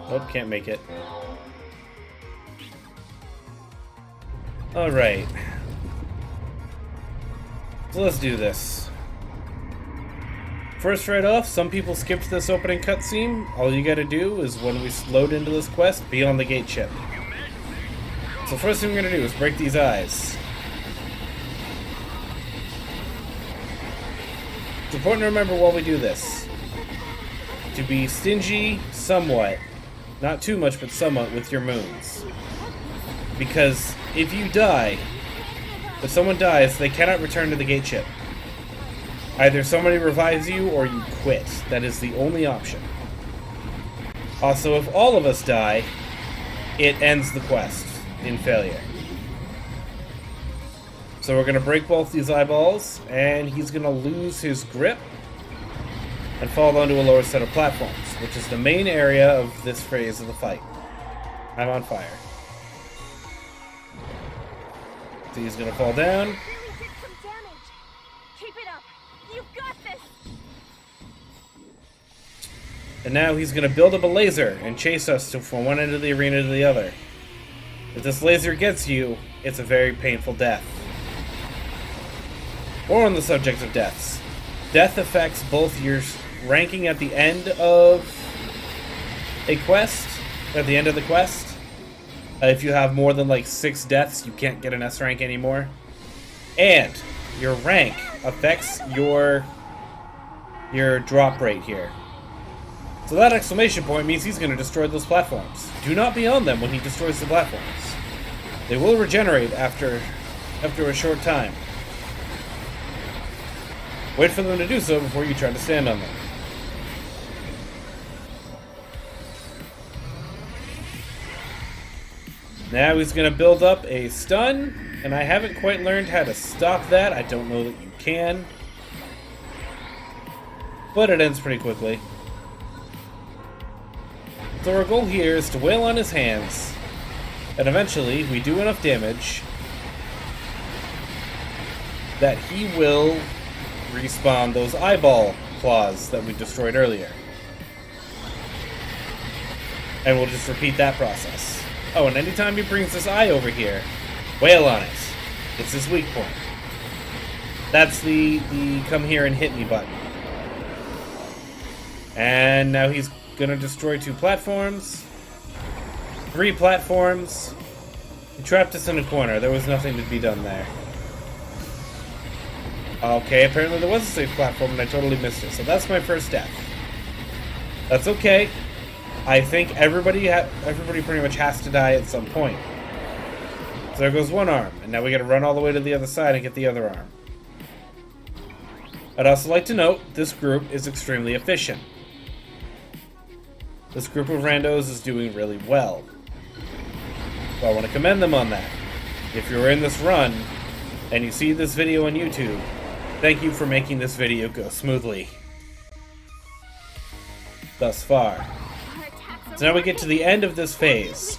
Nope, can't make it. Alright. So let's do this. First, right off, some people skipped this opening cutscene. All you gotta do is, when we load into this quest, be on the gate ship. So first thing we're gonna do is break these eyes. It's important to remember while we do this to be stingy somewhat, not too much, but somewhat, with your moons. Because if you die, if someone dies, they cannot return to the gate ship. Either somebody revives you or you quit. That is the only option. Also, if all of us die, it ends the quest in failure. So we're going to break both these eyeballs, and he's going to lose his grip and fall onto a lower set of platforms, which is the main area of this phase of the fight. I'm on fire. So he's going to fall down. And now he's going to build up a laser and chase us from one end of the arena to the other. If this laser gets you, it's a very painful death. Or on the subject of deaths. Death affects both your ranking at the end of a quest, at the end of the quest. If you have more than like 6 deaths, you can't get an S rank anymore. And your rank affects your drop rate here. So that exclamation point means he's going to destroy those platforms. Do not be on them when he destroys the platforms. They will regenerate after a short time. Wait for them to do so before you try to stand on them. Now he's going to build up a stun, and I haven't quite learned how to stop that. I don't know that you can. But it ends pretty quickly. So our goal here is to wail on his hands, and eventually we do enough damage that he will respawn those eyeball claws that we destroyed earlier. And we'll just repeat that process. Oh, and anytime he brings this eye over here, wail on it. It's his weak point. That's the come here and hit me button. And now he's gonna destroy 2 platforms. 3 platforms. He trapped us in a corner. There was nothing to be done there. Okay, apparently there was a safe platform and I totally missed it. So that's my first death. That's okay. I think everybody pretty much has to die at some point. So there goes one arm, and now we gotta run all the way to the other side and get the other arm. I'd also like to note, this group is extremely efficient. This group of randos is doing really well. So I want to commend them on that. If you're in this run, and you see this video on YouTube, thank you for making this video go smoothly. Thus far. So now we get to the end of this phase,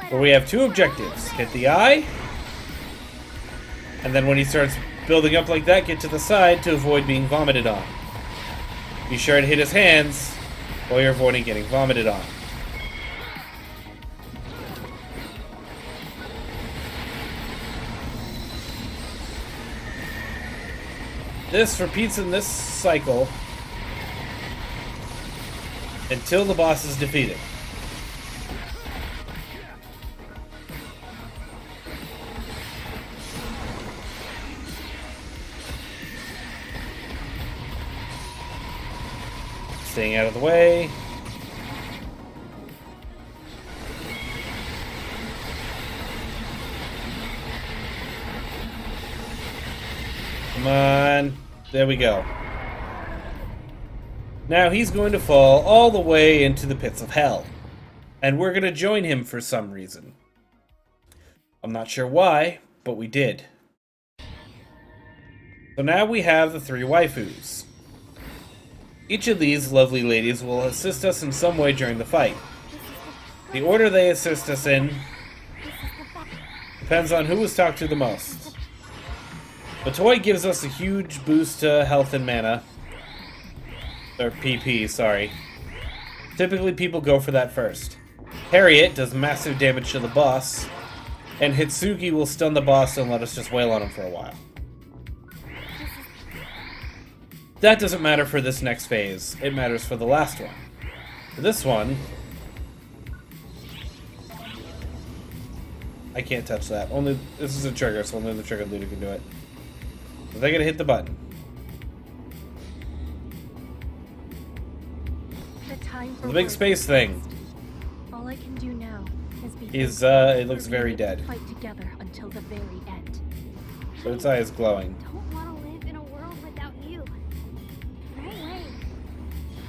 where we have 2 objectives. Hit the eye, and then when he starts building up like that, get to the side to avoid being vomited on. Be sure to hit his hands while you're avoiding getting vomited on. This repeats in this cycle until the boss is defeated. Staying out of the way. Come on. There we go. Now he's going to fall all the way into the pits of hell. And we're going to join him for some reason. I'm not sure why, but we did. So now we have the 3 waifus. Each of these lovely ladies will assist us in some way during the fight. The order they assist us in depends on who was talked to the most. The toy gives us a huge boost to health and mana. Or PP, sorry. Typically, people go for that first. Harriet does massive damage to the boss, and Hitsugi will stun the boss and let us just wail on him for a while. That doesn't matter for this next phase. It matters for the last one. For this one, I can't touch that. Only this is a trigger, so only the trigger leader can do it. So they gotta hit the button. The big space thing. All I can do now is be it looks very dead. Fight together until the very end. So its eye is glowing. Don't want to live in a world without you. No way.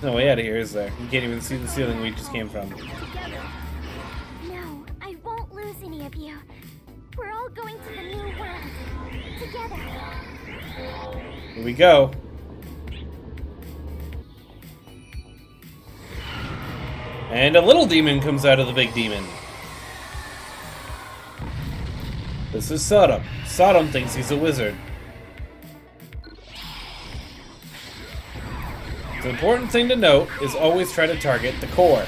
No way out of here, is there? You can't even see the ceiling we just came from. Together. No, I won't lose any of you. We're all going to the new world. Together. Here we go. And a little demon comes out of the big demon. This is Sodom. Sodom thinks he's a wizard. The important thing to note is always try to target the core,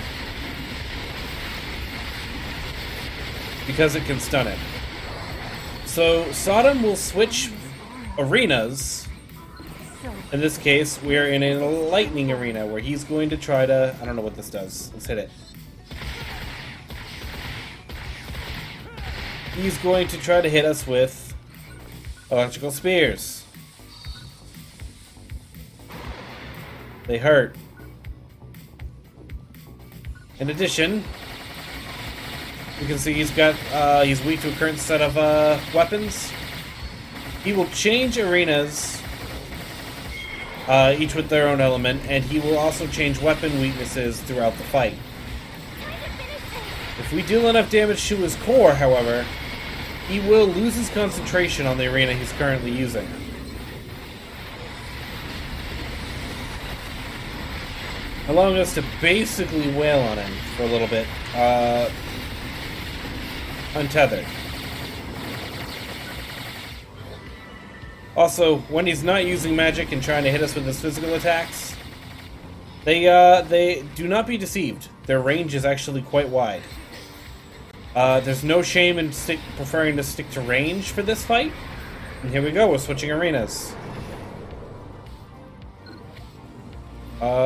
because it can stun it. So Sodom will switch arenas. In this case, we are in a lightning arena where he's going to try to... I don't know what this does. Let's hit it. He's going to try to hit us with electrical spears. They hurt. In addition, you can see he's weak to a current set of weapons. He will change arenas, each with their own element, and he will also change weapon weaknesses throughout the fight. If we deal enough damage to his core, however, he will lose his concentration on the arena he's currently using. Allowing us to basically wail on him for a little bit, untethered. Also, when he's not using magic and trying to hit us with his physical attacks, they do not be deceived. Their range is actually quite wide. There's no shame in preferring to stick to range for this fight. And here we go, we're switching arenas.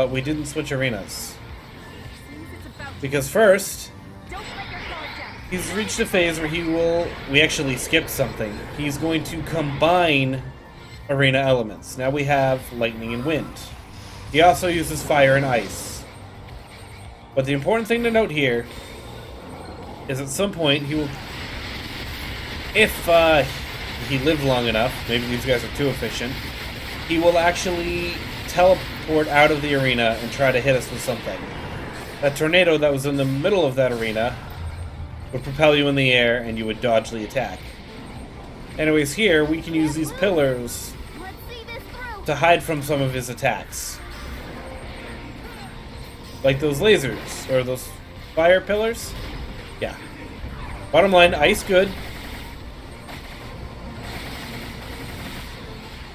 We didn't switch arenas. Because first, he's reached a phase where we actually skipped something. He's going to combine arena elements. Now we have lightning and wind. He also uses fire and ice. But the important thing to note here is at some point he will, if he lived long enough, maybe these guys are too efficient, he will actually teleport out of the arena and try to hit us with something. That tornado that was in the middle of that arena would propel you in the air and you would dodge the attack. Anyways, here we can use these pillars to hide from some of his attacks. Like those lasers, or those fire pillars. Yeah. Bottom line, ice good.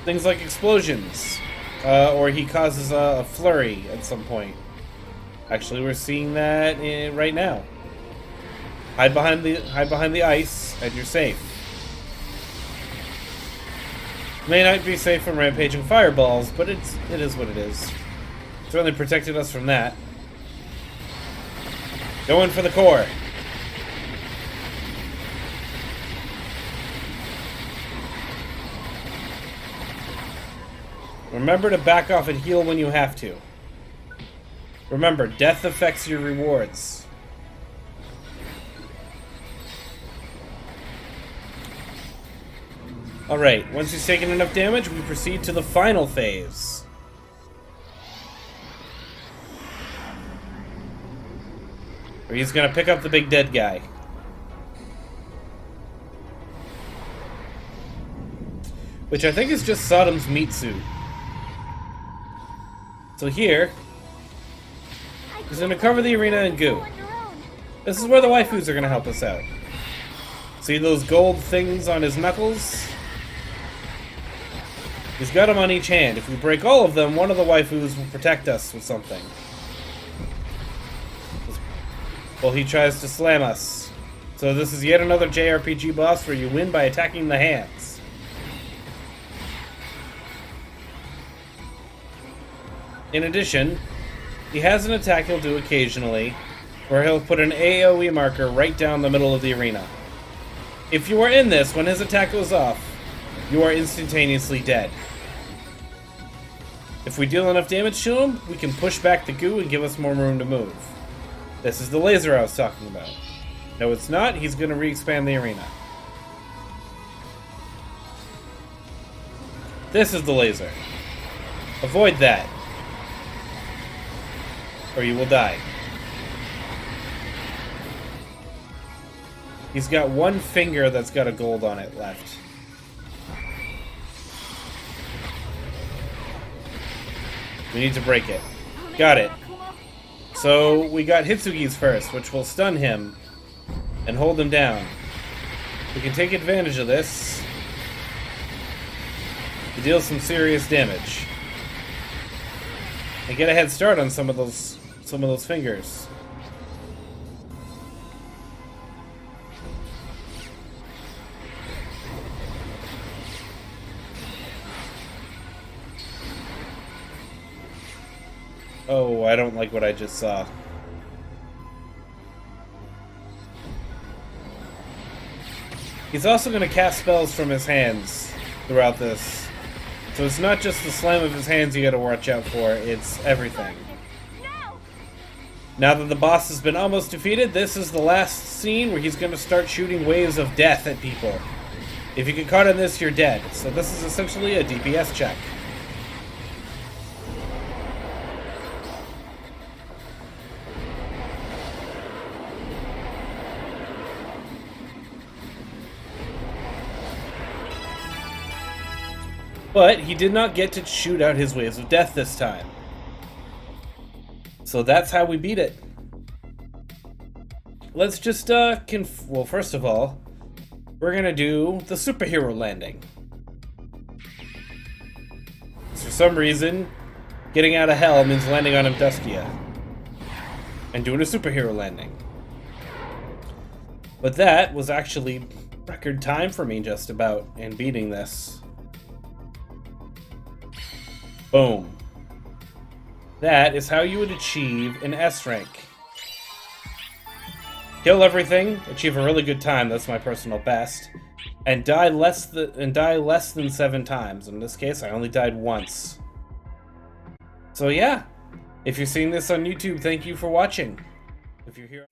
Things like explosions. Or he causes a flurry at some point. Actually, we're seeing that right now. Hide behind the ice, and you're safe. May not be safe from rampaging fireballs, but it is what it is. Certainly protected us from that. Go in for the core. Remember to back off and heal when you have to. Remember, death affects your rewards. Alright, once he's taken enough damage, we proceed to the final phase. Where he's gonna pick up the big dead guy. Which I think is just Sodom's meat suit. So here, he's gonna cover the arena in goo. This is where the waifus are gonna help us out. See those gold things on his knuckles? He's got them on each hand. If we break all of them, one of the waifus will protect us with something. while he tries to slam us. So this is yet another JRPG boss where you win by attacking the hands. In addition, he has an attack he'll do occasionally, where he'll put an AoE marker right down the middle of the arena. If you are in this, when his attack goes off, you are instantaneously dead. If we deal enough damage to him, we can push back the goo and give us more room to move. This is the laser I was talking about. No, it's not. He's going to re-expand the arena. This is the laser. Avoid that, or you will die. He's got one finger that's got a gold on it left. We need to break it. Got it. So we got Hitsugi's first, which will stun him and hold him down. We can take advantage of this to deal some serious damage and get a head start on some of those fingers. Oh, I don't like what I just saw. He's also going to cast spells from his hands throughout this. So it's not just the slam of his hands you gotta watch out for, it's everything. Now that the boss has been almost defeated, this is the last scene where he's going to start shooting waves of death at people. If you get caught in this, you're dead. So this is essentially a DPS check. But he did not get to shoot out his waves of death this time. So that's how we beat it. Let's just, well, first of all, we're gonna do the superhero landing. For some reason, getting out of hell means landing on Imduskia. And doing a superhero landing. But that was actually record time for me just about in beating this. Boom. That is how you would achieve an S rank. Kill everything, achieve a really good time, that's my personal best, and die less than 7 times. In this case, I only died once. So yeah, if you're seeing this on YouTube, thank you for watching. If you're here